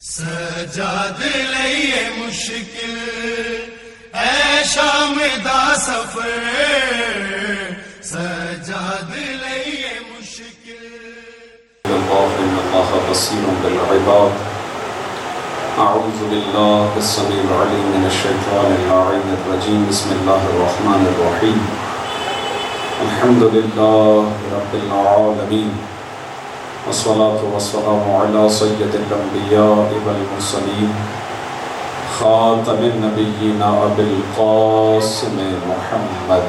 سجاد لئیے مشکل اے شام دا سفر، سجاد لئیے مشکل۔ ان اللہ بصیر بالعباد۔ اعوذ باللہ السمیع العلیم من الشیطان اللعین الرجیم۔ بسم اللہ الرحمن الرحیم۔ الحمد للہ رب العالمین، والصلاة والسلام علی سید الانبیاء والمرسلین، خاتم النبیین ابی القاسم محمد،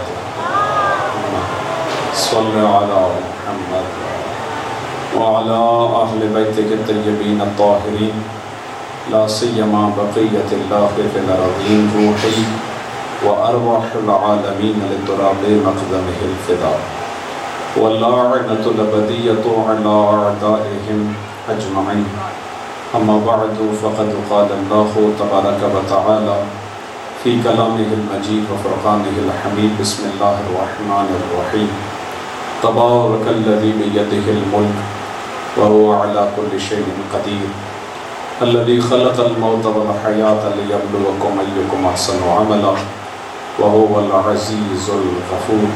صلی علی محمد وعلی اہل بیتہ الطیبین الطاہرین، لا سیما بقیۃ اللہ فی الارضین، روحی وارواح العالمین لتراب مقدمہ الفداء، واللعنۃ الابدیۃ علی اعدائہم اجمعین۔ اما بعد فقد قال اللہ تبارک وتعالی فی کلامہ المجید وفرقانہ الحمید۔ بسم اللہ الرحمن الرحیم۔ تبارک الذی بیدہ الملک وهو علی کل شیء قدیر، الذی خلق الموت والحیاۃ لیبلوکم ایکم احسن عملا وهو العزیز الغفور۔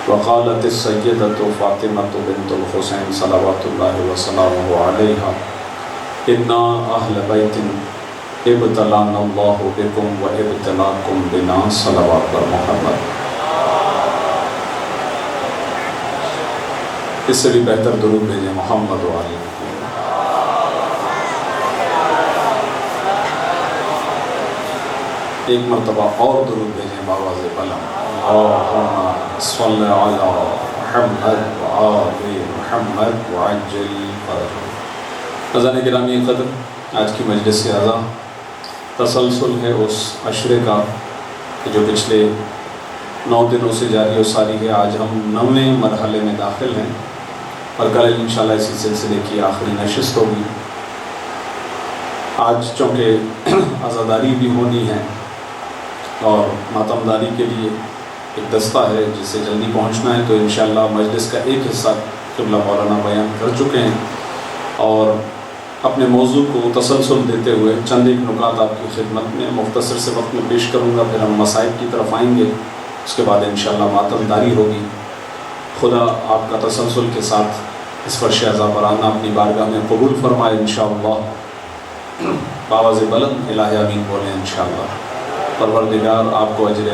وقالت السیدۃ فاطمۃ بنت الحسین صلوات اللہ وسلامہ علیہا، انا اہل بیت ابتلانا اللہ بکم و ابتلاکم بنا، صلوات بر محمد۔ اس سے بھی بہتر درود بھیجیں محمد و علیہ۔ ایک مرتبہ اور درود بھیجیں باواز بلند، اللہم صلی علی محمد و آل محمد وعجل فرجہ۔ عزیزان گرامی قدر، آج کی مجلس اعزا تسلسل ہے اس عشرے کا جو پچھلے 9 دنوں سے جاری و ساری ہے۔ آج ہم 9ویں مرحلے میں داخل ہیں اور کل انشاءاللہ اسی سلسلے کی آخری نشست ہوگی۔ آج چونکہ عزاداری بھی ہونی ہے اور ماتمداری کے لیے ایک دستہ ہے جس سے جلدی پہنچنا ہے، تو انشاءاللہ مجلس کا ایک حصہ قبلہ مولانا بیان کر چکے ہیں، اور اپنے موضوع کو تسلسل دیتے ہوئے چند ایک نکات آپ کی خدمت میں مختصر سے وقت میں پیش کروں گا، پھر ہم مسائل کی طرف آئیں گے، اس کے بعد انشاءاللہ ماتمداری ہوگی۔ خدا آپ کا تسلسل کے ساتھ اس فرش عزا پر آنا اپنی بارگاہ میں قبول فرمائے انشاءاللہ۔ باواز بلند الہ آمین بولیں انشاءاللہ۔ پروردگار آپ کو اجر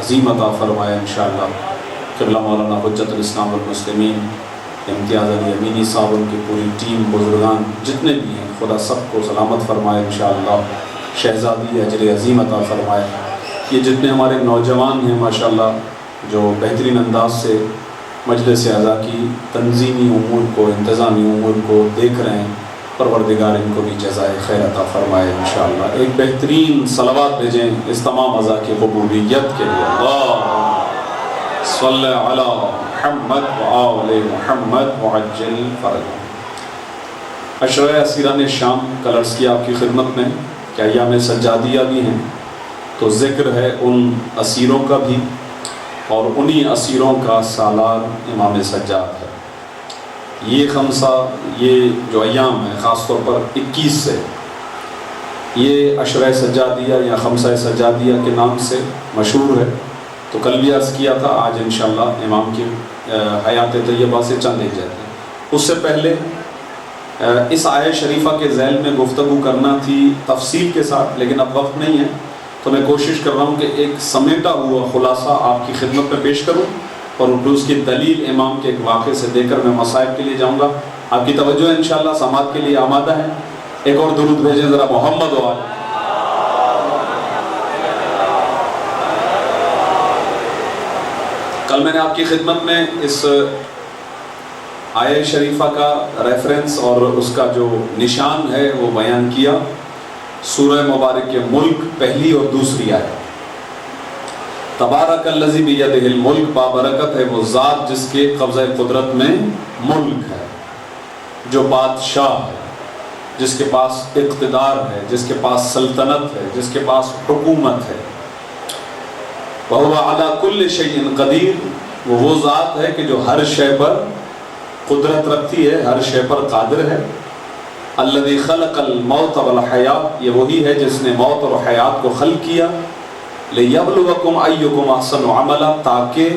عظیم عطا فرمائے انشاءاللہ۔ قبلہ مولانا حجت الاسلام والمسلمین امتیاز علی امینی صاحب، ان کی پوری ٹیم، بزرگان جتنے بھی ہیں، خدا سب کو سلامت فرمائے انشاءاللہ۔ شہزادی اجر عظیم عطا فرمائے۔ یہ جتنے ہمارے نوجوان ہیں ماشاءاللہ جو بہترین انداز سے مجلس اعزا کی تنظیمی امور کو، انتظامی امور کو دیکھ رہے ہیں، پروردگار ان کو بھی جزائے خیر عطا فرمائے انشاءاللہ۔ ایک بہترین صلوات بھیجیں اس تمام اعضاء کی قبولیت کے لیے۔ اللہ صلی علی محمد و آل محمد وعجل فرجہ۔ عشرہ اسیران شام کل عرض کیا آپ کی خدمت میں کہ ایام سجادیہ بھی ہیں، تو ذکر ہے ان اسیروں کا بھی، اور انہی اسیروں کا سالار امام سجاد ہے۔ یہ خمسہ، یہ جو ایام ہے خاص طور پر 21 سے، یہ عشرہ سجادیہ یا خمسہ سجادیہ کے نام سے مشہور ہے۔ تو کل بھی عرض کیا تھا، آج انشاءاللہ امام کی حیات طیبہ سے چند ایک جاتے ہیں۔ اس سے پہلے اس آیہ شریفہ کے ذیل میں گفتگو کرنا تھی تفصیل کے ساتھ، لیکن اب وقت نہیں ہے، تو میں کوشش کر رہا ہوں کہ ایک سمیٹا ہوا خلاصہ آپ کی خدمت میں پیش کروں، اور اس کی دلیل امام کے ایک واقعے سے دے کر میں مسائل کے لیے جاؤں گا۔ آپ کی توجہ انشاءاللہ سماعت کے لیے آمادہ ہے؟ ایک اور درود بھیجیں ذرا محمد و آل۔ کل میں نے آپ کی خدمت میں اس آیہ شریفہ کا ریفرنس اور اس کا جو نشان ہے وہ بیان کیا۔ سورہ مبارک کے ملک پہلی اور دوسری آیت۔ تبارک الذی بیدہ الملک، بابرکت ہے وہ ذات جس کے قبضہ قدرت میں ملک ہے، جو بادشاہ ہے، جس کے پاس اقتدار ہے، جس کے پاس سلطنت ہے، جس کے پاس حکومت ہے۔ وَهُوَ عَلَى كُلِّ شَيْءٍ قَدِيرٌ، وہ ذات ہے کہ جو ہر شے پر قدرت رکھتی ہے، ہر شے پر قادر ہے۔ الذی خلق الموت والحیات، یہ وہی ہے جس نے موت اور حیات کو خلق کیا، لیبلوکم ایکم احسن عملا، تاکہ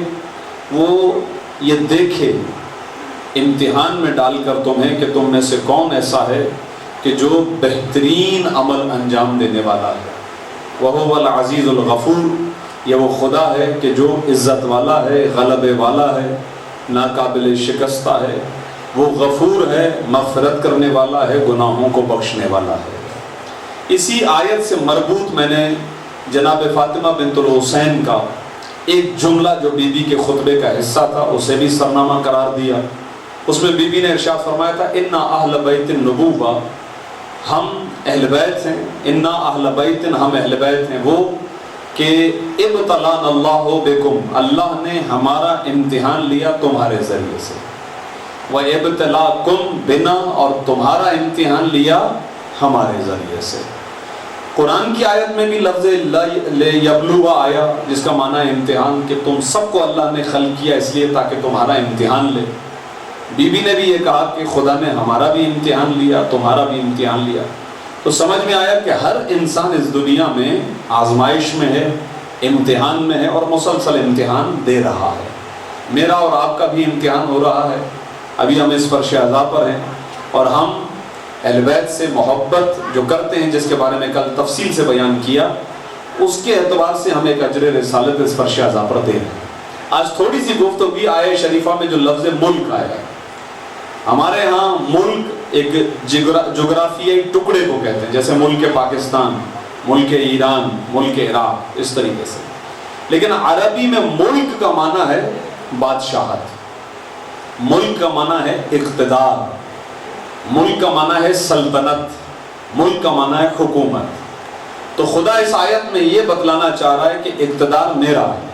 وہ یہ دیکھے امتحان میں ڈال کر تمہیں کہ تم میں سے کون ایسا ہے کہ جو بہترین عمل انجام دینے والا ہے۔ وَهُوَ الْعَزِيزُ الْغَفُورُ، یہ وہ خدا ہے کہ جو عزت والا ہے، غلبے والا ہے، ناقابل شکستہ ہے، وہ غفور ہے، مغفرت کرنے والا ہے، گناہوں کو بخشنے والا ہے۔ اسی آیت سے مربوط میں نے جناب فاطمہ بنت الحسین کا ایک جملہ جو بی بی کے خطبے کا حصہ تھا اسے بھی سرنامہ قرار دیا۔ اس میں بی بی نے ارشاد فرمایا تھا اِنَّا أَهْلَ بَيْتِ النُّبُوَّةِ، ہم اہل بیت ہیں، اِنَّا أَهْلَ بَيْتٍ، ہم اہل بیت ہیں وہ کہ ابتلانا اللہ بکم، اللہ نے ہمارا امتحان لیا تمہارے ذریعے سے، وَإِبْتَلَاكُمْ بِنَا، اور تمہارا امتحان لیا ہمارے ذریعے سے۔ قرآن کی آیت میں بھی لفظ لیبلو آیا جس کا معنی ہے امتحان، کہ تم سب کو اللہ نے خلق کیا اس لیے تاکہ تمہارا امتحان لے۔ بی بی نے بھی یہ کہا کہ خدا نے ہمارا بھی امتحان لیا، تمہارا بھی امتحان لیا۔ تو سمجھ میں آیا کہ ہر انسان اس دنیا میں آزمائش میں ہے، امتحان میں ہے، اور مسلسل امتحان دے رہا ہے۔ میرا اور آپ کا بھی امتحان ہو رہا ہے، ابھی ہم اس فرش عزا پر ہیں، اور ہم اہل بیت سے محبت جو کرتے ہیں جس کے بارے میں کل تفصیل سے بیان کیا، اس کے اعتبار سے ہم ایک اجر رسالت اس فرش عزا پر دے رہے ہیں۔ آج تھوڑی سی گفتگو آیہ شریفہ میں جو لفظ ملک آیا ہے، ہمارے ہاں ملک ایک جغرافیائی ٹکڑے کو کہتے ہیں، جیسے ملک پاکستان، ملک ایران، ملک عراق، اس طریقے سے۔ لیکن عربی میں ملک کا معنی ہے بادشاہت، ملک کا معنی ہے اقتدار، ملک کا معنی ہے سلطنت، ملک کا معنی ہے حکومت۔ تو خدا اس آیت میں یہ بتلانا چاہ رہا ہے کہ اقتدار میرا ہے،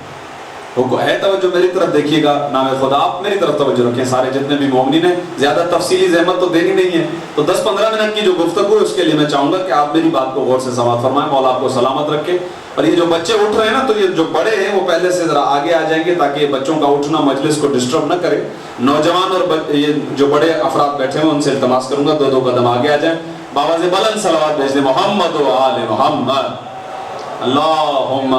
ہے توجہ میری طرف دیکھیے گا، نام خدا آپ میری طرف توجہ رکھیں، سارے جتنے بھی مومنین ہیں، زیادہ تفصیلی زحمت تو دینی نہیں ہے، تو 10-15 منٹ کی جو گفتگو ہے اس کے لیے میں چاہوں گا کہ آپ میری بات کو غور سے سماعت فرمائیں، مولا آپ کو سلامت رکھے۔ اور یہ جو بچے اٹھ رہے ہیں نا، تو یہ جو بڑے ہیں وہ پہلے سے ذرا آگے آ جائیں گے تاکہ بچوں کا اٹھنا مجلس کو ڈسٹرب نہ کرے۔ نوجوان اور یہ جو بڑے افراد بیٹھے ہیں ان سے التماس کروں گا 2 قدم آگے آ جائیں، بابا سے بلند صلوات بھیج دیں، محمد و آل محمد، اللہم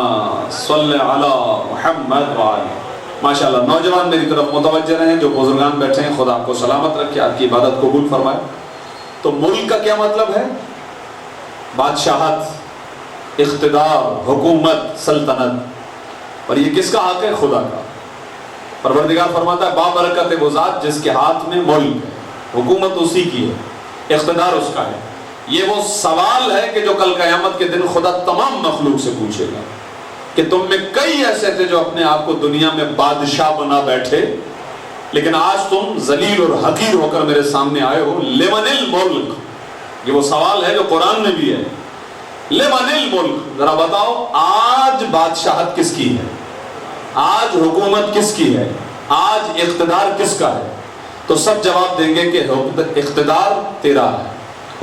صلی علی محمد و آل۔ ماشاءاللہ نوجوان میری طرف متوجہ رہیں، جو بزرگان بیٹھے ہیں خدا آپ کو سلامت رکھے، آپ کی عبادت قبول فرمائے۔ تو ملک کا کیا مطلب ہے؟ بادشاہت، اقتدار، حکومت، سلطنت۔ اور یہ کس کا حق ہے؟ خدا کا۔ پروردگار فرماتا ہے بابرکت وہ ذات جس کے ہاتھ میں ملک ہے، حکومت اسی کی ہے، اقتدار اس کا ہے۔ یہ وہ سوال ہے کہ جو کل قیامت کے دن خدا تمام مخلوق سے پوچھے گا کہ تم میں کئی ایسے تھے جو اپنے آپ کو دنیا میں بادشاہ بنا بیٹھے، لیکن آج تم ذلیل اور حقیر ہو کر میرے سامنے آئے ہو۔ لمن الملک، یہ وہ سوال ہے جو قرآن میں بھی ہے، لمن الملک، ذرا بتاؤ آج بادشاہت کس کی ہے، آج حکومت کس کی ہے، آج اقتدار کس کا ہے؟ تو سب جواب دیں گے کہ اقتدار تیرا ہے،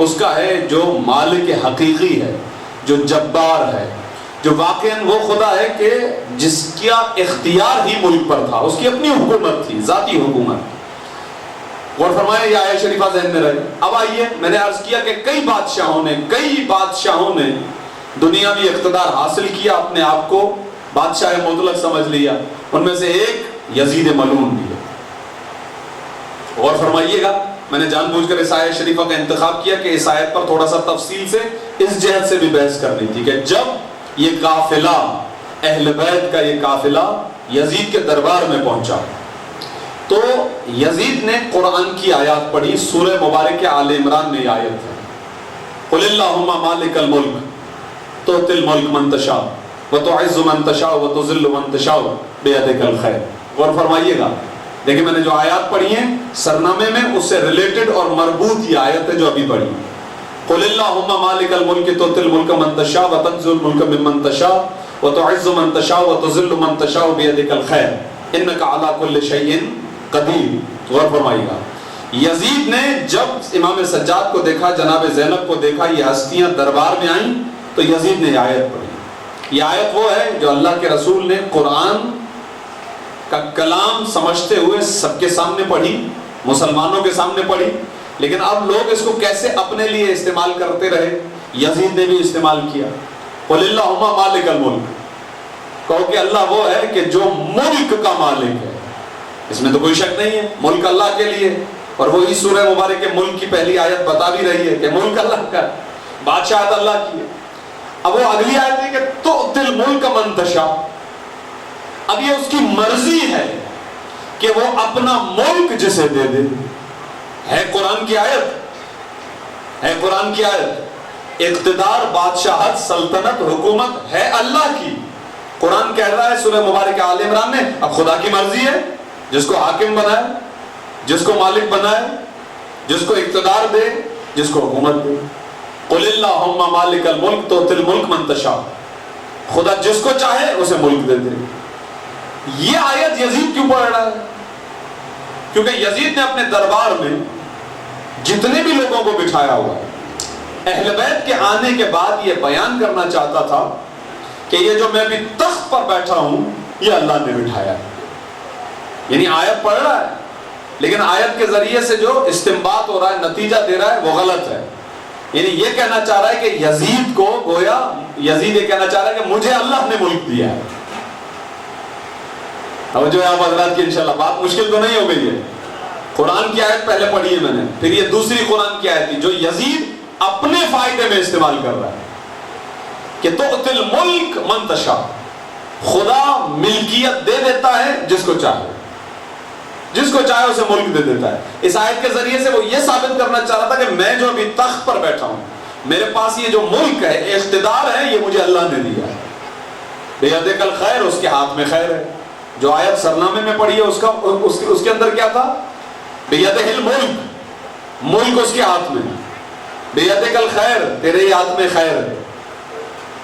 اس کا ہے جو مالک حقیقی ہے، جو جبار ہے، جو واقعاً وہ خدا ہے کہ جس کا اختیار ہی ملک پر تھا، اس کی اپنی حکومت تھی، ذاتی حکومت۔ اور فرمایا یہ آیہ شریفہ ذہن میں رہے۔ اب آئیے، میں نے عرض کیا کہ کئی بادشاہوں نے دنیاوی اقتدار حاصل کیا، اپنے آپ کو بادشاہ مطلق سمجھ لیا، ان میں سے ایک یزید ملعون بھی ہے۔ اور فرمائیے گا، میں نے جان بوجھ کر اس آیہ شریفہ کا انتخاب کیا کہ اس آیت پر تھوڑا سا تفصیل سے اس جہت سے بھی بحث کرنی تھی کہ جب یہ قافلہ، اہل بیت کا یہ قافلہ یزید کے دربار میں پہنچا تو یزید نے قرآن کی آیات پڑھی۔ سورہ مبارک آل عمران میں یہ آیت ہے، قل اللہم مالک الملک تؤتی الملک من تشاء وتعز من تشاء وتذل من تشاء بیدک الخیر۔ غور فرمائیے گا، دیکھیں میں نے جو آیات پڑھی ہیں سرنامے میں اس سے ریلیٹڈ اور مربوط یہ آیت ہے جو ابھی پڑھی۔ قل اللہم مالک الملک تؤتی الملک من تشاء وتنزع الملک ممن تشاء وتعز من تشاء وتذل من تشاء بیدک الخیر انک علی کل شیء قدیر۔ غور فرمائیے گا، یزید نے جب امام سجاد کو دیکھا، جناب زینب کو دیکھا، یہ ہستیاں دربار میں آئیں تو یزید نے یہ آیت پڑھی۔ یہ آیت وہ ہے جو اللہ کے رسول نے قرآن کا کلام سمجھتے ہوئے سب کے سامنے پڑھی، مسلمانوں کے سامنے پڑھی، لیکن اب لوگ اس کو کیسے اپنے لیے استعمال کرتے رہے. یزید نے بھی استعمال کیا. قل اللہم مالک الملک، کہو کہ اللہ وہ ہے کہ جو ملک کا مالک ہے. اس میں تو کوئی شک نہیں ہے، ملک اللہ کے لیے. اور وہی سورہ مبارک کے ملک کی پہلی آیت بتا بھی رہی ہے کہ ملک اللہ کا، بادشاہت اللہ کی ہے. اب وہ اگلی آیت ہے کہ تؤتی الملک من تشاء. اب یہ اس کی مرضی ہے کہ وہ اپنا ملک جسے دے دے. ہے قرآن کی آیت، ہے قرآن کی آیت. اقتدار، بادشاہت، سلطنت، حکومت ہے اللہ کی. قرآن کہہ رہا ہے سورہ مبارک آل عمران میں اب خدا کی مرضی ہے، جس کو حاکم بنائے، جس کو مالک بنائے، جس کو اقتدار دے، جس کو حکومت دے. قل اللہم مالک الملک تؤتی الملک من تشاء. خدا جس کو چاہے اسے ملک دے دے. یہ آیت یزید کیوں پڑھ رہا ہے؟ کیونکہ یزید نے اپنے دربار میں جتنے بھی لوگوں کو بٹھایا ہوا ہے، اہل بیت کے آنے کے بعد یہ بیان کرنا چاہتا تھا کہ یہ جو میں بھی تخت پر بیٹھا ہوں یہ اللہ نے بٹھایا ہے. یعنی آیت پڑھ رہا ہے لیکن آیت کے ذریعے سے جو استنباط ہو رہا ہے، نتیجہ دے رہا ہے، وہ غلط ہے. یعنی یہ کہنا چاہ رہا ہے کہ یزید کو گویا یزید یہ کہنا چاہ رہا ہے کہ مجھے اللہ نے ملک دیا ہے. اب جو ہے آپ حضرات کی انشاءاللہ بات مشکل تو نہیں ہو گئی ہے. قرآن کی آیت پہلے پڑھی ہے میں نے، پھر یہ دوسری قرآن کی آیت تھی جو یزید اپنے فائدے میں استعمال کر رہا ہے کہ تؤتی الملک من تشاء. خدا ملکیت دے دیتا ہے جس کو چاہے، جس کو چاہے اسے ملک دے دیتا ہے. اس آیت کے ذریعے سے وہ یہ ثابت کرنا چاہ رہا تھا کہ میں جو ابھی تخت پر بیٹھا ہوں، میرے پاس یہ جو ملک ہے، اقتدار ہے، یہ مجھے اللہ نے دیا ہے. بیدک الخیر، اس کے ہاتھ میں خیر ہے. جو آیت سرنامے میں پڑھی ہے اس کے اندر کیا تھا؟ بیدہ الملک، ملک اس کے ہاتھ میں. بیدک الخیر، تیرے ہی ہاتھ میں خیر ہے.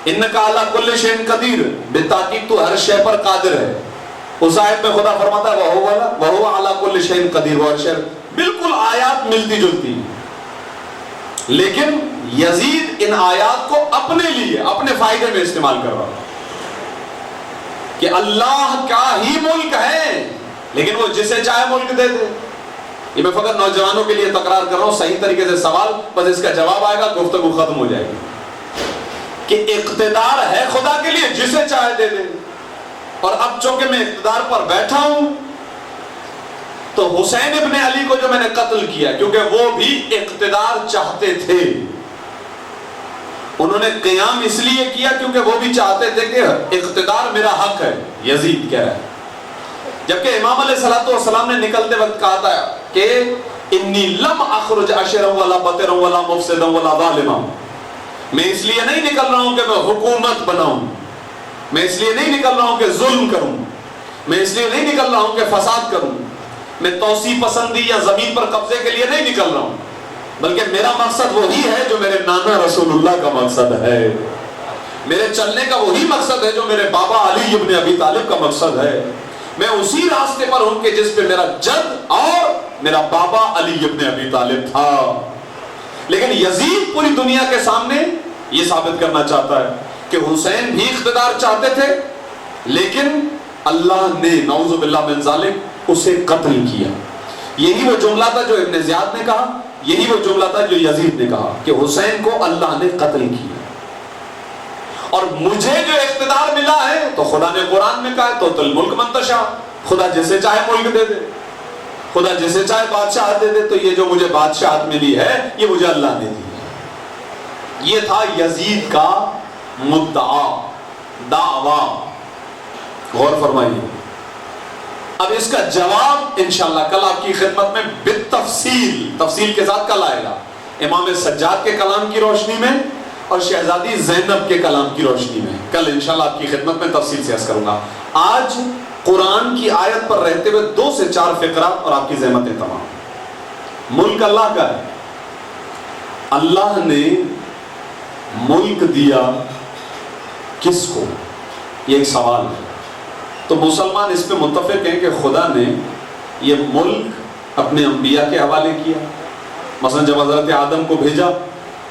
انک علی کل شیء قدیر، بالتحقیق تو ہر شے پر قادر ہے. اس آیت میں خدا فرماتا ہے وَهُوَ عَلَى كُلِّ شَيْءٍ قَدِيرٌ، وہ ہر شے. بالکل آیات ملتی جلتی، لیکن یزید ان آیات کو اپنے لیے، اپنے فائدے میں استعمال کر رہا کہ اللہ کا ہی ملک ہے لیکن وہ جسے چاہے ملک دے دے. یہ میں فقط نوجوانوں کے لیے تکرار کر رہا ہوں، صحیح طریقے سے سوال، بس اس کا جواب آئے گا گفتگو ختم ہو جائے گی. کہ اقتدار ہے خدا کے لیے، جسے چاہے دے دے. اور اب چونکہ میں اقتدار پر بیٹھا ہوں تو حسین ابن علی کو جو میں نے قتل کیا، کیونکہ وہ بھی اقتدار چاہتے تھے. انہوں نے قیام اس لیے کیا کیونکہ وہ بھی چاہتے تھے کہ اقتدار میرا حق ہے. یزید کہہ رہا ہے. جبکہ امام علیہ الصلوۃ والسلام نے نکلتے وقت کہا تھا کہ انی لم اخرج اشرا ولا بطرا ولا مفسدا ولا ظالما. میں اس لیے نہیں نکل رہا ہوں کہ میں حکومت بناؤں، میں اس لیے نہیں نکل رہا ہوں کہ ظلم کروں، میں اس لیے نہیں نکل رہا ہوں کہ فساد کروں، میں توسیع پسندی یا زمین پر قبضے کے لیے نہیں نکل رہا ہوں، بلکہ میرا مقصد وہی ہے جو میرے نانا رسول اللہ کا مقصد ہے. میرے چلنے کا وہی مقصد ہے جو میرے بابا علی ابن ابی طالب کا مقصد ہے. میں اسی راستے پر ہوں کہ جس پہ میرا جد اور میرا بابا علی ابن ابی طالب تھا. لیکن یزید پوری دنیا کے سامنے یہ ثابت کرنا چاہتا ہے کہ حسین بھی اقتدار چاہتے تھے لیکن اللہ نے نعوذ باللہ من ذالک اسے قتل کیا. یہی وہ جملہ تھا جو ابن زیاد نے کہا، یہی وہ جملہ تھا جو یزید نے کہا کہ حسین کو اللہ نے قتل کیا. اور مجھے جو اقتدار ملا ہے تو خدا نے قرآن میں کہا تو الملک من تشاء، خدا جسے چاہے ملک دے دے، خدا جسے چاہے بادشاہت دے دے. تو یہ جو مجھے بادشاہت ملی ہے یہ مجھے اللہ نے دی ہے. یہ تھا یزید کا مدعا، دعویٰ. غور فرمائیے. اب اس کا جواب انشاءاللہ کل آپ کی خدمت میں بالتفصیل، تفصیل کے ساتھ کل آئے گا، امام سجاد کے کلام کی روشنی میں اور شہزادی زینب کے کلام کی روشنی میں. کل انشاءاللہ آپ کی خدمت میں تفصیل سے عرض کروں گا. آج قرآن کی آیت پر رہتے ہوئے 2 سے 4 فقرات اور آپ کی زحمتیں تمام. ملک اللہ کا ہے. اللہ نے ملک دیا کس کو؟ یہ ایک سوال ہے. تو مسلمان اس پہ متفق ہیں کہ خدا نے یہ ملک اپنے انبیاء کے حوالے کیا. مثلا جب حضرت آدم کو بھیجا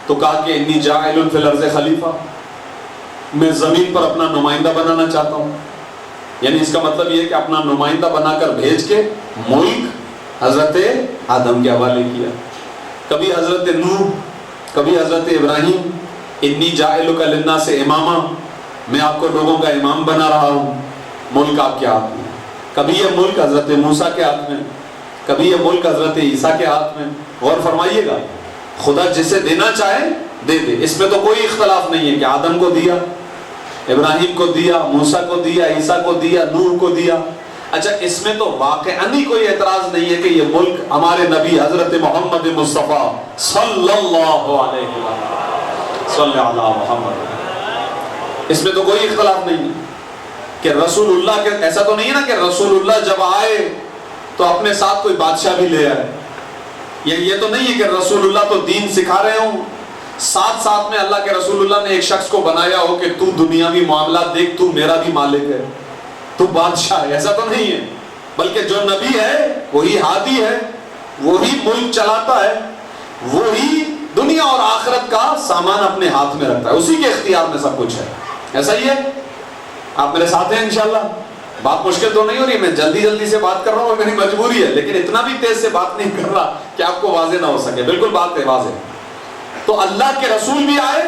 تو کہا کہ انی جاعل فی الارض خلیفہ، میں زمین پر اپنا نمائندہ بنانا چاہتا ہوں. یعنی اس کا مطلب یہ ہے کہ اپنا نمائندہ بنا کر بھیج کے ملک حضرت آدم کے حوالے کیا. کبھی حضرت نوح، کبھی حضرت ابراہیم، انی جاعلک للناس اماما، میں آپ کو لوگوں کا امام بنا رہا ہوں، ملک آپ کے ہاتھ میں. کبھی یہ ملک حضرت موسیٰ کے ہاتھ میں، کبھی یہ ملک حضرت عیسیٰ کے ہاتھ میں. غور فرمائیے گا، خدا جسے دینا چاہے دے دے. اس میں تو کوئی اختلاف نہیں ہے کہ آدم کو دیا، ابراہیم کو دیا، موسیٰ کو دیا، عیسیٰ کو دیا، نوح کو دیا. اچھا اس میں تو واقعاً کوئی اعتراض نہیں ہے کہ یہ ملک ہمارے نبی حضرت محمد مصطفیٰ صلی اللہ علیہ وسلم، صلی اللہ محمد، اس میں تو کوئی اختلاف نہیں ہے کہ رسول اللہ کے، ایسا تو نہیں ہے نا کہ رسول اللہ جب آئے تو اپنے ساتھ کوئی بادشاہ بھی لے آئے. یہ تو نہیں ہے کہ رسول اللہ تو دین سکھا رہے ہوں، ساتھ ساتھ میں اللہ کے رسول اللہ نے ایک شخص کو بنایا ہو کہ تو دنیاوی معاملات دیکھ، تو میرا بھی مالک ہے، تو بادشاہ ہے. ایسا تو نہیں ہے، بلکہ جو نبی ہے وہی ہادی ہے، وہی ملک چلاتا ہے، وہی دنیا اور آخرت کا سامان اپنے ہاتھ میں رکھتا ہے، اسی کے اختیار میں سب کچھ ہے. ایسا ہی ہے. آپ میرے ساتھ ہیں انشاءاللہ. بات مشکل تو نہیں ہو رہی، میں جلدی جلدی سے بات کر رہا ہوں اور میری مجبوری ہے، لیکن اتنا بھی تیز سے بات نہیں کر رہا کہ آپ کو واضح نہ ہو سکے. بالکل بات ہے واضح. تو اللہ کے رسول بھی آئے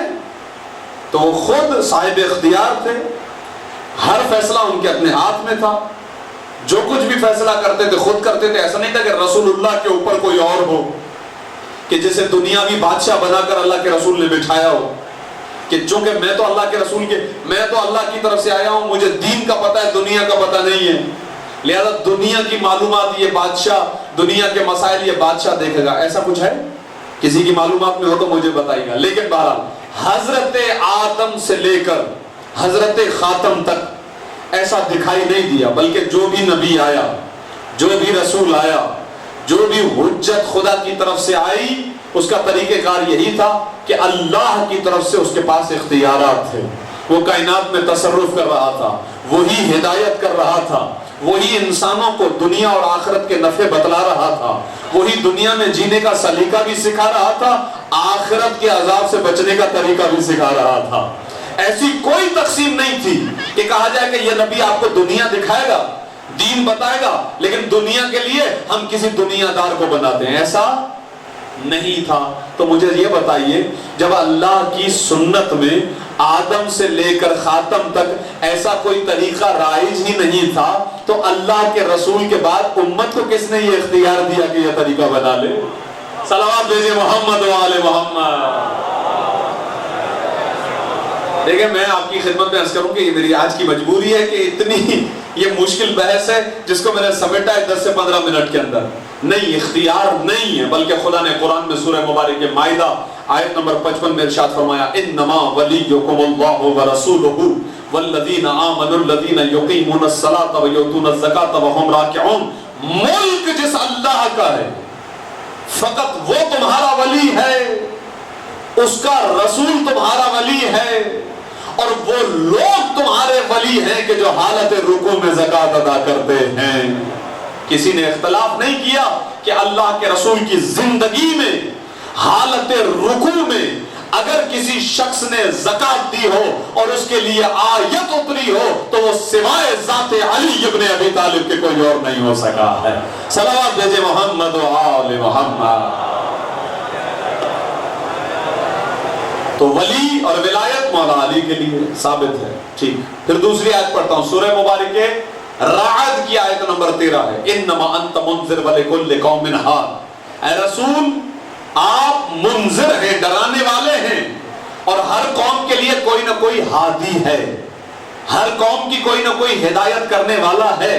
تو وہ خود صاحب اختیار تھے، ہر فیصلہ ان کے اپنے ہاتھ میں تھا، جو کچھ بھی فیصلہ کرتے تھے خود کرتے تھے. ایسا نہیں تھا کہ رسول اللہ کے اوپر کوئی اور ہو کہ جسے دنیاوی بادشاہ بنا کر اللہ کے رسول نے بٹھایا ہو کہ چونکہ میں تو اللہ کے رسول کے، میں تو اللہ کی طرف سے آیا ہوں، مجھے دین کا پتہ ہے، دنیا کا پتہ نہیں ہے، لہذا دنیا کی معلومات یہ بادشاہ، دنیا کے مسائل یہ بادشاہ دیکھے گا. ایسا کچھ ہے؟ کسی کی معلومات میں ہو تو مجھے بتائیے گا. لیکن بہرحال حضرت آدم سے لے کر حضرت خاتم تک ایسا دکھائی نہیں دیا، بلکہ جو بھی نبی آیا، جو بھی رسول آیا، جو بھی حجت خدا کی طرف سے آئی، اس کا طریقہ کار یہی تھا کہ اللہ کی طرف سے اس کے پاس اختیارات تھے. وہ کائنات میں تصرف کر رہا تھا، وہی ہدایت کر رہا تھا، وہی انسانوں کو دنیا اور آخرت کے نفع بتلا رہا تھا، وہی دنیا میں جینے کا سلیقہ بھی سکھا رہا تھا، آخرت کے عذاب سے بچنے کا طریقہ بھی سکھا رہا تھا. ایسی کوئی تقسیم نہیں تھی کہ کہا جائے کہ یہ نبی آپ کو دنیا دکھائے گا، دین بتائے گا، لیکن دنیا کے لیے ہم کسی دنیا دار کو بناتے ہیں. ایسا نہیں تھا. تو مجھے یہ بتائیے، جب اللہ کی سنت میں آدم سے لے کر خاتم تک ایسا کوئی طریقہ رائج ہی نہیں تھا، تو اللہ کے رسول کے بعد امت کو کس نے یہ اختیار دیا کہ یہ طریقہ بنا لے؟ صلوات بھیجئے محمد و آل محمد. دیکھیں میں آپ کی خدمت میں عرض کروں کہ یہ میری آج کی مجبوری ہے کہ اتنی یہ مشکل بحث ہے جس کو میں نے سمیٹا ہے 10 سے 15 منٹ کے اندر. نہیں، اختیار نہیں ہے، بلکہ خدا نے قرآن میں سورہ مبارک مائدہ آیت نمبر 55 میں ارشاد فرمایا، انما ولیکم اللہ ورسولہ والذین آمنوا الذین یقیمون الصلاۃ ویؤتون الزکاۃ وہم راکعون. ملک جس اللہ کا ہے فقط وہ تمہارا ولی ہے، اس کا رسول تمہارا ولی ہے، اور وہ لوگ تمہارے ولی ہیں کہ جو حالت رکوع میں زکوٰۃ ادا کرتے ہیں. کسی نے اختلاف نہیں کیا کہ اللہ کے رسول کی زندگی میں حالت رکوع میں اگر کسی شخص نے زکوٰۃ دی ہو اور اس کے لیے آیت اتری ہو تو وہ سوائے ذات علی ابن ابی طالب کے کوئی اور نہیں ہو سکا ہے. صلوات بھیجئے محمد و آل محمد. تو ولی اور ولایت مولا علی کے لیے ثابت ہے. ٹھیک، پھر دوسری آیت پڑھتا ہوں، سورہ مبارک رعد کی آیت نمبر 13 ہے، انما انت منذر ولکل قوم ہاد. اے رسول آپ منذر ہیں، ڈرانے والے ہیں، اور ہر قوم کے لیے کوئی نہ کوئی ہادی ہے، ہر قوم کی کوئی نہ کوئی ہدایت کرنے والا ہے.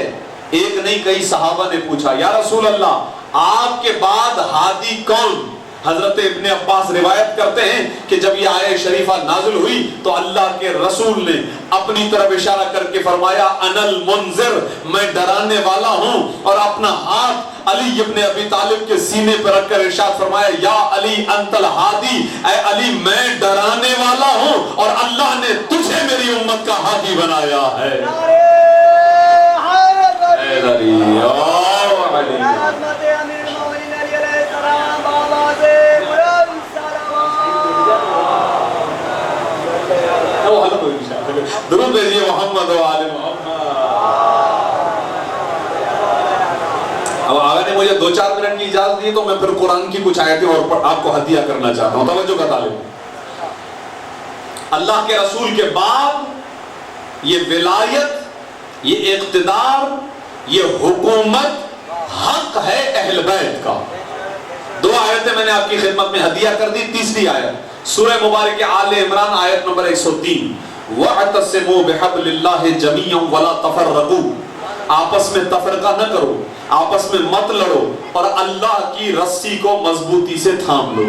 ایک نہیں کئی صحابہ نے پوچھا، یا رسول اللہ آپ کے بعد ہادی کون؟ حضرت ابن عباس روایت کرتے ہیں کہ جب یہ آیت شریفہ نازل ہوئی تو اللہ کے رسول نے اپنی طرف اشارہ کر کے فرمایا، انا المنذر، میں ڈرانے والا ہوں، اور اپنا ہاتھ علی ابن ابی طالب کے سینے پر رکھ کر ارشاد فرمایا، یا علی انت الہادی، اے علی میں ڈرانے والا ہوں اور اللہ نے تجھے میری امت کا ہادی بنایا ہے. اے علی درود بھیجئے محمد و آل محمد. اب آگے نے مجھے 2 2-4 منٹ کی اجازت دی تو میں پھر قرآن کی کچھ آیتیں اور آپ کو ہدیہ کرنا چاہتا ہوں. توجہ کا طالب. اللہ کے رسول کے بعد یہ ولایت، یہ اقتدار، یہ حکومت حق ہے اہل بیت کا. 2 آیتیں میں نے آپ کی خدمت میں ہدیہ کر دی. تیسری آیت سورہ مبارک آل عمران آیت نمبر 103 وَاعْتَصِمُوا بِحَبْلِ اللَّهِ جَمِيعًا وَلَا تَفَرَّقُوا. آپس میں تفرقہ نہ کرو، آپس میں مت لڑو، اور اللہ کی رسی کو مضبوطی سے تھام لو.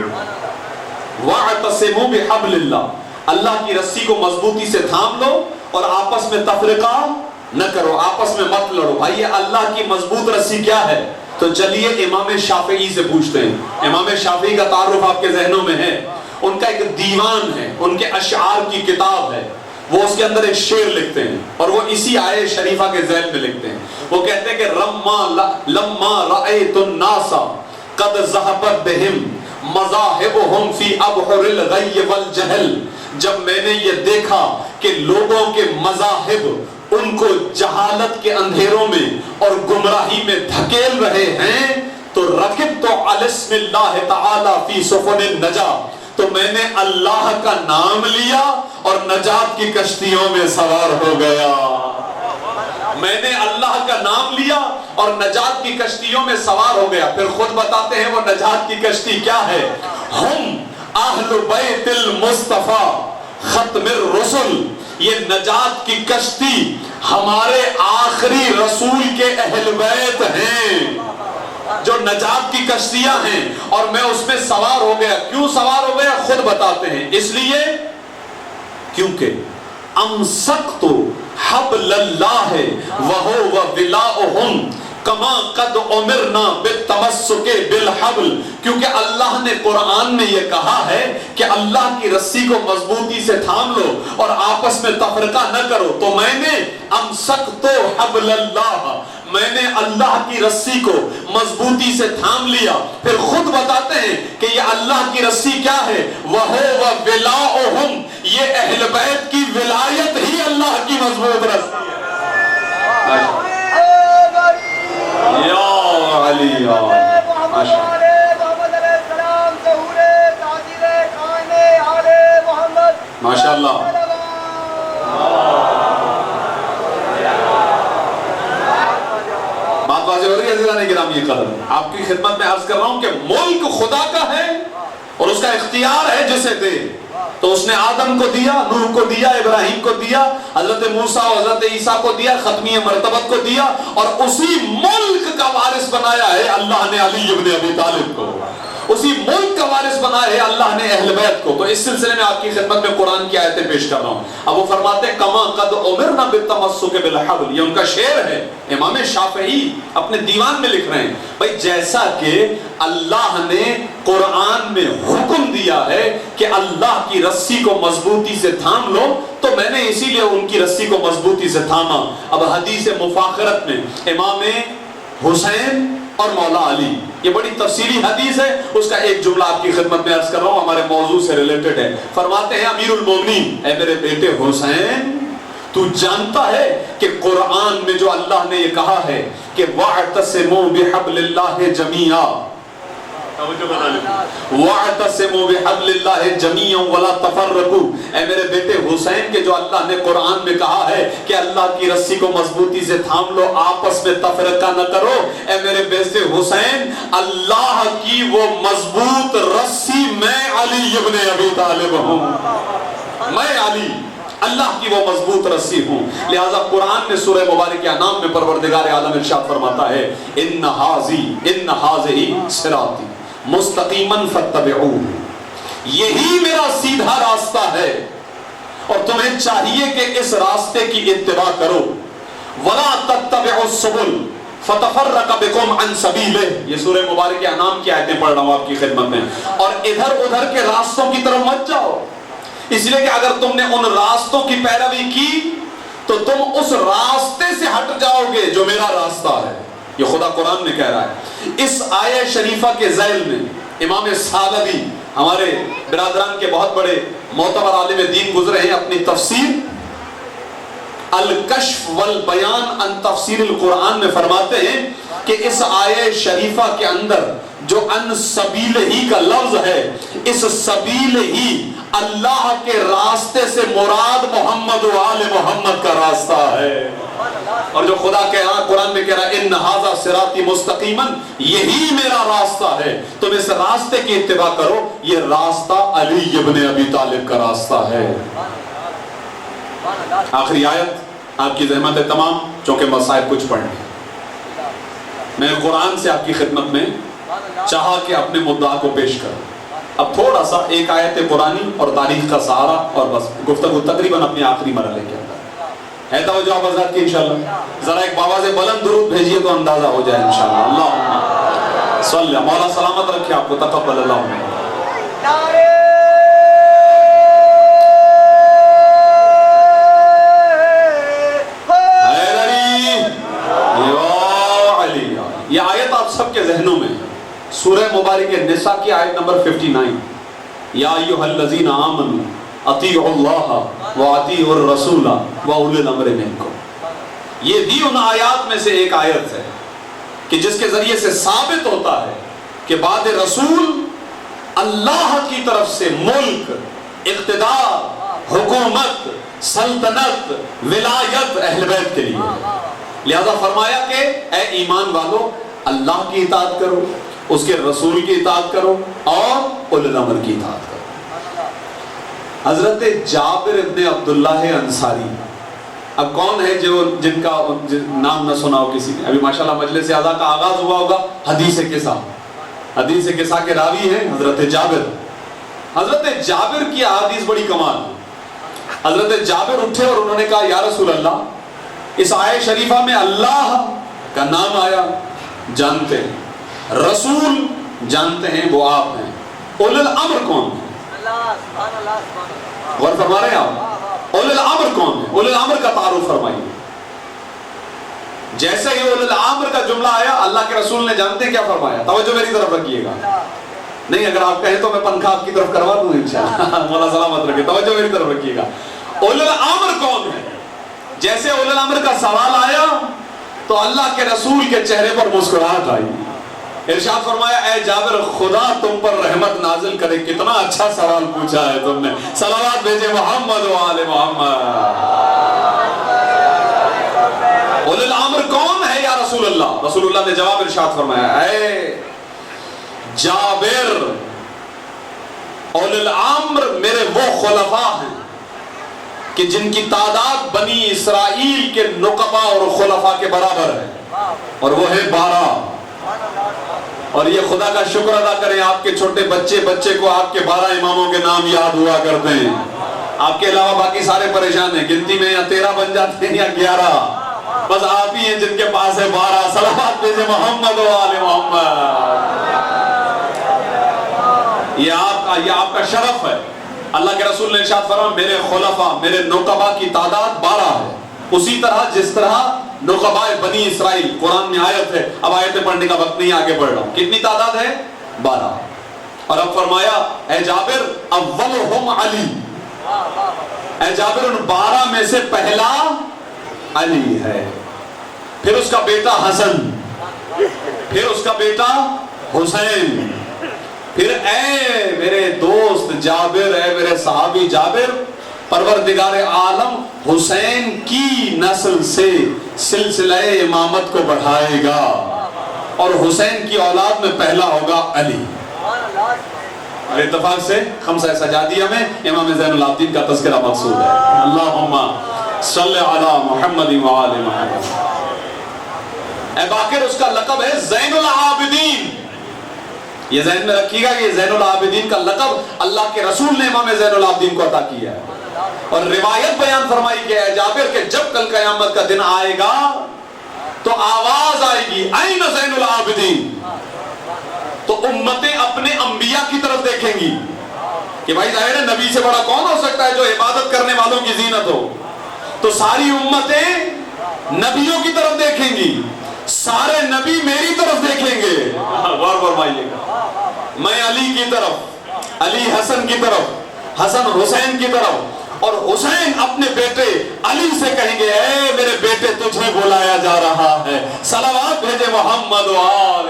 وَاعْتَصِمُوا بِحَبْلِ اللَّهِ، اللہ کی رسی کو مضبوطی سے تھام لو اور آپس میں تفرقہ نہ کرو، آپس میں مت لڑو. بھائی یہ اللہ کی مضبوط رسی کیا ہے؟ تو چلیے امام شافعی سے پوچھتے ہیں. امام شافعی کا تعارف آپ کے ذہنوں میں ہے. ان کا ایک دیوان ہے، ان کے اشعار کی کتاب ہے. وہ اس کے اندر ایک شعر لکھتے ہیں اور وہ اسی آیے شریفہ کے ذیل میں لکھتے ہیں. وہ کہتے ہیں کہ لما رأیت الناس قد ذهبت بهم مذاہبهم فی ابحر الغی والجہل. جب میں نے یہ دیکھا کہ لوگوں کے مذاہب ان کو جہالت کے اندھیروں میں اور گمراہی میں دھکیل رہے ہیں، تو رکبت علی اسم اللہ تعالی فی سفن النجا، تو میں نے اللہ کا نام لیا اور نجات کی کشتیوں میں سوار ہو گیا. میں نے اللہ کا نام لیا اور نجات کی کشتیوں میں سوار ہو گیا. پھر خود بتاتے ہیں وہ نجات کی کشتی کیا ہے. ہم اہل بیت المصطفیٰ ختم الرسل، یہ نجات کی کشتی ہمارے آخری رسول کے اہل بیت ہیں، جو نجات کی کشتیاں ہیں. اور میں اس میں سوار ہو گیا. کیوں سوار ہو گیا خود بتاتے ہیں. اس لیے کیونکہ امسکت حبل اللہ وہو ولاؤہم کما قد امرنا بالتمسک بالحبل. کیونکہ اللہ نے قرآن میں یہ کہا ہے کہ اللہ کی رسی کو مضبوطی سے تھام لو اور آپس میں تفرقہ نہ کرو. تو میں نے امسکت حبل اللہ، میں نے اللہ کی رسی کو مضبوطی سے تھام لیا. پھر خود بتاتے ہیں کہ یہ اللہ کی رسی کیا ہے. وَهُوَ وَلَاؤُهُمْ، یہ اہل بیت کی ولایت ہی اللہ کی مضبوط رسی ہے. یا علی یا ماشاء اللہ. بات واضح ہو رہی ہے عزیزان گرامی قدر. آپ کی خدمت میں عرض کر رہا ہوں کہ ملک خدا کا ہے اور اس کا اختیار ہے جسے دے. تو اس نے آدم کو دیا، نوح کو دیا، ابراہیم کو دیا، حضرت موسیٰ اور حضرت عیسیٰ کو دیا، ختمی مرتبت کو دیا، اور اسی ملک کا وارث بنایا ہے اللہ نے علی ابن ابی طالب کو. اسی ملک کا وارث بنایا ہے اللہ نے اہل بیت کو. تو اس سلسلے میں آپ کی خدمت میں قرآن کی آیتیں پیش کر رہا ہوں. اب وہ فرماتے ہیں کما قد امرنا بالتمسک بالحبل. یہ ان کا شعر ہے. امام شافعی اپنے دیوان میں لکھ رہے ہیں بھائی جیسا کہ اللہ نے قرآن میں حکم دیا ہے کہ اللہ کی رسی کو مضبوطی سے تھام لو، تو میں نے اسی لیے ان کی رسی کو مضبوطی سے تھاما. اب حدیث مفاخرت میں امام حسین اور مولا علی، یہ بڑی تفصیلی حدیث ہے. اس کا ایک جملہ آپ کی خدمت میں عرض کر رہا ہوں، ہمارے موضوع سے ریلیٹڈ ہے. فرماتے ہیں امیر المومنین، اے میرے بیٹے حسین، تو جانتا ہے کہ قرآن میں جو اللہ نے یہ کہا ہے کہ وَاعْتَصِمُوا بِحَبْلِ اللَّهِ جَمِيعًا، وَاعْتَصِمُوا بِحَبْلِ اللَّهِ جَمِيعًا وَلَا تَفَرَّقُوا. اے میرے بیٹے حسین کہ جو اللہ نے قرآن میں کہا ہے کہ اللہ کی رسی کو مضبوطی سے تھام لو، آپس میں تفرقہ نہ کرو. اے میرے بیٹے حسین، اللہ کی وہ مضبوط رسی میں علی ابن ابی طالب ہوں. میں علی اللہ کی وہ مضبوط رسی ہوں. لہذا قرآن نے سورہ مبارک انعام میں پروردگار عالم ارشاد فرماتا ہے ان ھذہ صراطی مستقیما فاتبعوہ، یہی میرا سیدھا راستہ ہے اور تمہیں چاہیے کہ اس راستے کی اتباع کرو. ولا تتبعوا السبل فتفرق بکم عن سبیلہ. یہ سورہ مبارک انعام کی آیتیں پڑھ رہا ہوں آپ کی خدمت میں. اور ادھر ادھر کے راستوں کی طرف مت جاؤ، اس لیے کہ اگر تم نے ان راستوں کی پیروی کی تو تم اس راستے سے ہٹ جاؤ گے جو میرا راستہ ہے. یہ خدا قرآن میں کہہ رہا ہے. اس آیہ شریفہ کے ذیل میں امام سعدی، ہمارے برادران کے بہت بڑے معتبر عالم دین گزرے ہیں، اپنی تفسیر الکشف والبیان عن تفسیر القرآن میں فرماتے ہیں کہ اس آیہ شریفہ کے اندر جو ان سبیل ہی کا لفظ ہے، اس سبیل ہی اللہ کے راستے سے مراد محمد و آل محمد کا راستہ ہے۔ اور جو خدا قرآن میں کہہ رہا ہے ان ھذا صراطی مستقیما، یہی میرا راستہ ہے، تم اس راستے کی اتباع کرو، یہ راستہ علی ابن ابی طالب کا راستہ ہے۔ آخری آیت آپ کی زحمت ہے تمام، چونکہ مصائب کچھ پڑھنے، میں قرآن سے آپ کی خدمت میں چاہا کہ اپنے مدعا کو پیش کروں۔ اب تھوڑا سا ایک آیت قرآنی اور تاریخ کا سہارا، اور بس گفتگو تقریباً اپنے آخری مرحلے کے اندر ہے۔ توجہ آپ حضرات کی انشاءاللہ، ذرا ایک بابا سے بلند درود بھیجیے تو اندازہ ہو جائے انشاءاللہ۔ اللہم صلی، مولا سلامت رکھے آپ کو، تقبل اللہ منکم۔ یہ آیت آپ سب کے ذہنوں میں، سورہ مبارک نساء کی آیت نمبر 59، یا ایھا الذین آمنوا اطیعوا اللہ واطیعوا الرسول واولی الامر منکم۔ یہ بھی ان آیات میں سے ایک آیت ہے کہ جس کے ذریعے سے ثابت ہوتا ہے کہ بعد رسول اللہ کی طرف سے ملک، اقتدار، حکومت، سلطنت، ولایت اہل بیت کے لیے، لہذا فرمایا کہ اے ایمان والو اللہ کی اطاعت کرو، اس کے رسول کی اطاعت کرو اور اولی الامر کی اطاعت کرو۔ حضرت جابر ابن عبداللہ انصاری، اب کون ہے جو جن کا نام نہ سنا ہو کسی نے؟ ابھی ماشاءاللہ مجلس اعزا کا آغاز ہوا ہوگا، حدیث قصہ، حدیث قصہ کے راوی ہیں حضرت جابر۔ حضرت جابر کی احادیث بڑی کمال۔ حضرت جابر اٹھے اور انہوں نے کہا یا رسول اللہ، اس آیہ شریفہ میں اللہ کا نام آیا، جانتے ہیں، رسول جانتے ہیں، وہ آپ ہیں، اولی الامر کون ہے؟ غور فرما رہے ہیں آپ؟ اولی الامر کون ہے؟ اولی الامر کا تعارف فرمائیے۔ جیسے ہی اولی الامر کا جملہ آیا، اللہ کے رسول نے جانتے ہیں کیا فرمایا؟ توجہ میری طرف رکھیے گا، نہیں اگر آپ کہیں تو میں پنکھا آپ کی طرف کروا دوں انشاءاللہ، مولا سلامت رکھے، توجہ میری طرف رکھیے گا۔ اولی الامر کون ہے؟ جیسے اولی الامر کا سوال آیا تو اللہ کے رسول کے چہرے پر مسکراہٹ آئی، ارشاد فرمایا اے جابر خدا تم پر رحمت نازل کرے، کتنا اچھا سوال پوچھا ہے تم نے، صلوات بھیجے محمد و آل محمد۔ اولی الامر کون ہے یا رسول اللہ؟ رسول اللہ نے جواب ارشاد فرمایا اے جابر اولی الامر میرے وہ خلفاء ہیں کہ جن کی تعداد بنی اسرائیل کے نقبہ اور خلفاء کے برابر ہے، اور وہ ہے 12۔ اور یہ خدا کا شکر ادا کریں، آپ کے چھوٹے بچے کو آپ کے 12 اماموں کے نام یاد ہوا کرتے ہیں، آپ کے علاوہ باقی سارے پریشان ہیں، گنتی میں یا 13 بن جاتے ہیں یا 11، بس آپ ہی ہیں جن کے پاس ہے 12۔ صلوات بھیجے محمد و آل محمد۔ یہ آپ کا شرف ہے۔ اللہ کے رسول نے ارشاد فرمایا میرے خلفاء، میرے نقبہ کی تعداد 12 ہے، اسی طرح جس طرح نقبہ بنی اسرائیل، قرآن میں آیت ہے، اب آیتیں پڑھنے کا وقت نہیں، آگے بڑھ رہا ہوں، کتنی تعداد ہے؟ 12۔ اور اب فرمایا اے جابر اولہم علی، اے جابر ان 12 میں سے پہلا علی ہے، پھر اس کا بیٹا حسن، پھر اس کا بیٹا حسین، پھر اے میرے دوست جابر، اے میرے صحابی جابر، پروردگار عالم حسین کی نسل سے سلسلہ امامت کو بڑھائے گا، اور حسین کی اولاد میں پہلا ہوگا علی۔ اور اتفاق سے خمسہ سجادیہ میں امام زین العابدین کا تذکرہ مقصود ہے۔ اللہم صلی علی محمد وآل محمد۔ اے باقر اس کا لقب ہے زین العابدین، یہ ذہن میں رکھیے گا کہ یہ زین العابدین کا لقب اللہ کے رسول نے امام زین العابدین کو عطا کیا ہے۔ اور روایت بیان فرمائی کہ اے جابر کہ جب کل قیامت کا دن آئے گا تو آواز آئے گی این زین العابدین، تو امتیں اپنے انبیاء کی طرف دیکھیں گی کہ بھائی ظاہر ہے نبی سے بڑا کون ہو سکتا ہے جو عبادت کرنے والوں کی زینت ہو، تو ساری امتیں نبیوں کی طرف دیکھیں گی، سارے نبی میری طرف دیکھیں گے، غور فرمائیے گا، میں علی کی طرف، علی حسن کی طرف، حسن حسین کی طرف، اور حسین اپنے بیٹے علی سے کہیں گے اے میرے بیٹے تجھے بلایا جا رہا ہے، صلوات بھیجے محمد و آل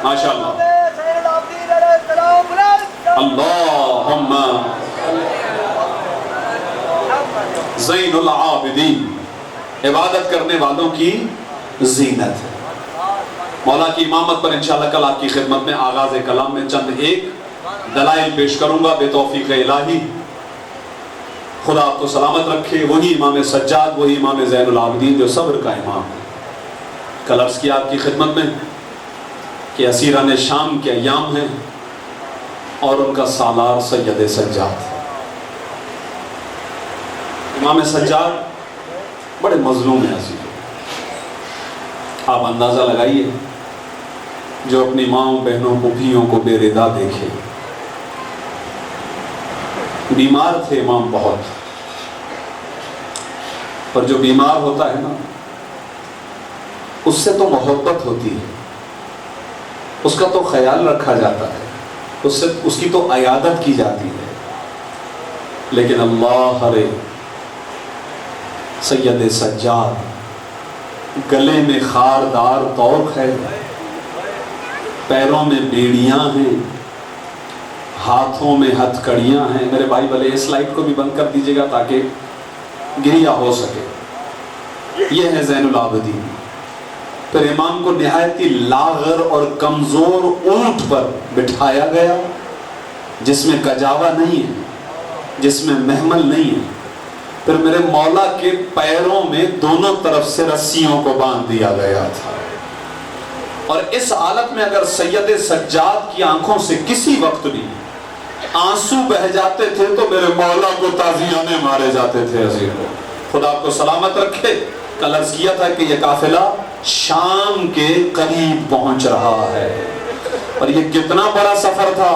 ماشاءاللہ۔ اللہم زین العابدین، عبادت کرنے والوں کی زینت ہے۔ مولا کی امامت پر انشاءاللہ کل آپ کی خدمت میں آغاز کلام میں چند ایک دلائل پیش کروں گا بے توفیق الہی۔ خدا آپ کو سلامت رکھے۔ وہی امام سجاد، وہی امام زین العابدین جو صبر کا امام ہے۔ کل عرض کیا آپ کی خدمت میں کہ اسیران شام کے ایام ہیں اور ان کا سالار سید سجاد۔ امام سجاد بڑے مظلوم ہیں عزیزوں۔ آپ اندازہ لگائیے، جو اپنی ماں بہنوں پھوپھیوں کو بے ردا دیکھے۔ بیمار تھے امام بہت، پر جو بیمار ہوتا ہے نا اس سے تو محبت ہوتی ہے، اس کا تو خیال رکھا جاتا ہے، اس کی تو عیادت کی جاتی ہے۔ لیکن اللہ ہرے سید سجاد گلے میں خاردار توق ہے، پیروں میں بیڑیاں ہیں، ہاتھوں میں ہتھ کڑیاں ہیں۔ میرے بھائی بھلے اس سلائیڈ کو بھی بند کر دیجئے گا تاکہ گریہ ہو سکے۔ یہ ہے زین العابدین۔ پھر امام کو نہایت ہی لاغر اور کمزور اونٹ پر بٹھایا گیا، جس میں کجاوا نہیں ہے، جس میں محمل نہیں ہے۔ پھر میرے مولا کے پیروں میں دونوں طرف سے رسیوں کو باندھ دیا گیا تھا، اور اس حالت میں اگر سید سجاد کی آنکھوں سے کسی وقت بھی آنسو بہ جاتے تھے تو میرے مولا کو تازیانے مارے جاتے تھے۔ عزیزو خدا آپ کو سلامت رکھے۔ کل عرض کیا تھا کہ یہ قافلہ شام کے قریب پہنچ رہا ہے، اور یہ کتنا بڑا سفر تھا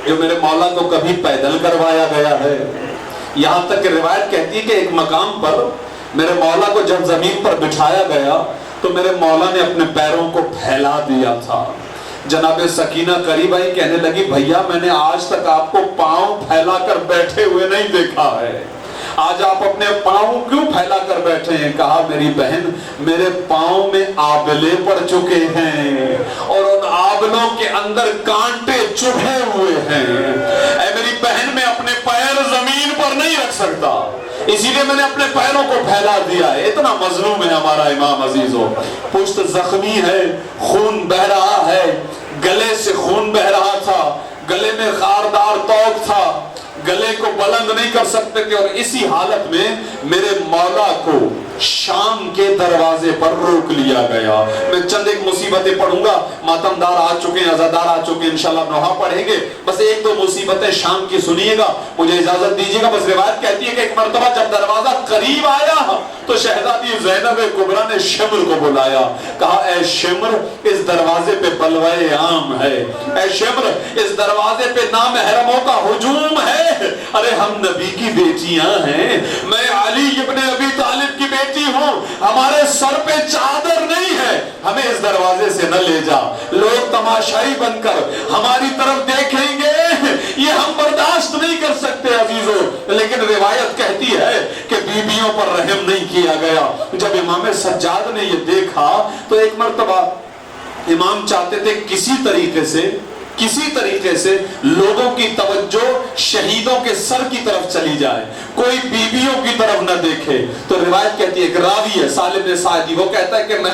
جو میرے مولا کو کبھی پیدل کروایا گیا ہے۔ یہاں تک کہ روایت کہتی ہے کہ ایک مقام پر میرے مولا کو جب زمین پر بٹھایا گیا تو میرے مولا نے اپنے پیروں کو پھیلا دیا تھا۔ جناب سکینہ قریب آئی، کہنے لگی بھیا میں نے آج تک آپ کو پاؤں پھیلا کر بیٹھے ہوئے نہیں دیکھا ہے، آج آپ اپنے پاؤں کیوں پھیلا کر بیٹھے ہیں؟ کہا میری بہن میرے پاؤں میں آبلے پڑ چکے ہیں اور ان آبلوں کے اندر کانٹے چبھے ہوئے ہیں۔ اے میری بہن میں اپنے پیر زمین پر نہیں رکھ سکتا، اسی لیے میں نے اپنے پیروں کو پھیلا دیا ہے۔ اتنا مظلوم ہے ہمارا امام عزیزو، پشت زخمی ہے، خون بہ رہا ہے، گلے سے خون بہ رہا تھا، گلے میں خاردار توق تھا، گلے کو بلند نہیں کر سکتے تھے، اور اسی حالت میں میرے مولا کو شام کے دروازے پر روک لیا گیا۔ میں چند ایک مصیبتیں پڑھوں گا، ماتمدار آ چکے ہیں، عزادار آ چکے ہیں، انشاءاللہ نوحہ پڑھیں گے، بس ایک دو مصیبتیں شام کی سنیے گا، مجھے اجازت دیجیے گا۔ بس روایت کہتی ہے کہ ایک مرتبہ جب دروازہ قریب آیا تو شہزادی زینب کبریٰ نے شمر کو بلایا، کہا اے شمر اس دروازے پہ بلوائے عام ہے، اے شمر اس دروازے پہ نامحرموں کا ہجوم ہے۔ ارے ہم نبی کی بیٹیاں ہیں، میں علی ابن ابی طالب کی بیٹی ہوں، ہمارے سر پہ چادر نہیں ہے، ہمیں اس دروازے سے نہ لے جا، لوگ تماشائی بن کر ہماری طرف دیکھیں گے، یہ ہم برداشت نہیں کر سکتے عزیزو۔ لیکن روایت کہتی ہے کہ بیویوں پر رحم نہیں کیا گیا۔ جب امام سجاد نے یہ دیکھا تو ایک مرتبہ امام چاہتے تھے کسی طریقے سے لوگوں کی توجہ شہیدوں کے سر کی طرف چلی جائے، کوئی بیویوں کی طرف نہ دیکھے۔ تو روایت کہتی ہے، ایک راوی ہے سالم بن سعدی، وہ کہتا ہے کہ میں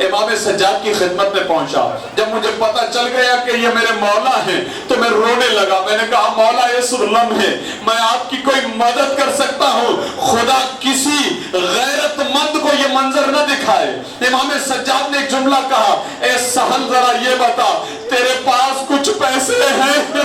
امام سجاد کی خدمت میں پہنچا، جب مجھے پتا چل گیا کہ یہ میرے مولا ہیں تو میں رونے لگا۔ میں نے کہا مولا اس لمحے میں آپ کی کوئی مدد کر سکتا ہوں، خدا کسی غیرت مند کو یہ منظر نہ دکھائے۔ امام سجاد نے ایک جملہ کہا، اے سہل ذرا یہ بتا تیرے پاس کچھ پیسے ہیں؟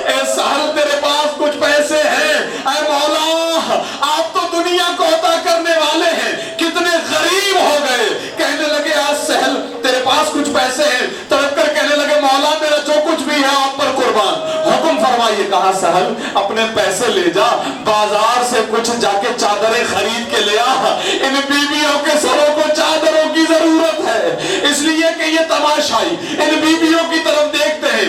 اے سہل تیرے پاس کچھ پیسے ہیں؟ اے مولا آپ تو دنیا کو عطا کرنے والے ہیں، کتنے غریب ہو گئے۔ کہنے لگے آج سہل تیرے پاس کچھ پیسے ہیں؟ تڑپ کر کہنے لگے مولا میرا جو کچھ بھی ہے آپ پر قربان، حکم فرمائیے۔ کہا سہل اپنے پیسے لے جا، بازار سے کچھ جا کے چادریں خرید کے لے آ، ان بیویوں کے سروں کو چادروں کی ضرورت ہے، اس لیے کہ یہ تماشائی ان بیویوں کی طرف دیکھتے ہیں،